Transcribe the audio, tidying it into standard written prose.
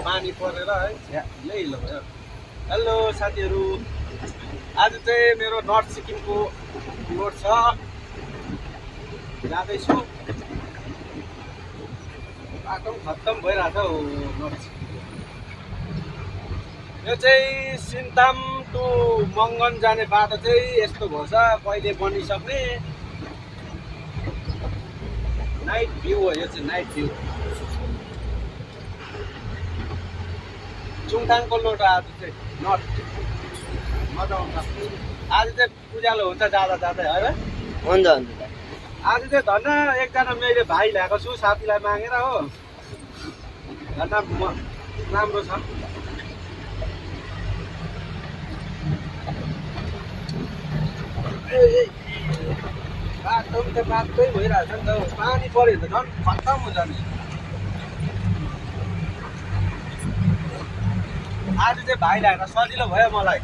पानी परेर है झ्यालै हिलो भयो। हेलो साथीहरू, आज चाहिँ मेरो नर्थ सिक्किमको रोड छ, जाँदैछु। बाटो खत्तम भइरहेछ हौ नर्थ सिक्किमको। यो चाहिँ सिन्ताम टु मङ्गन जाने बाटो चाहिँ यस्तो भएछ, कहिले बनिसक्ने। नाइट भ्यू हो यो चाहिँ, नाइट भ्यू। चुङथाङको लोड आज चाहिँ नर्थ, मजा आउँछ। आज चाहिँ उज्यालो हुन्छ जाँदा जाँदै है। हुन्छ हुन्छ। आज चाहिँ धन्न एकजना मैले भाइ ल्याएको छु साथीलाई मागेर हो, धन्न राम्रो छ। बाटो पनि त बाटै भइरहेछ नि त, पानी पऱ्यो भने त झन् खत्तम हुन्छ नि। आज चाहिँ भाइ ल्याएर सजिलो भयो मलाई।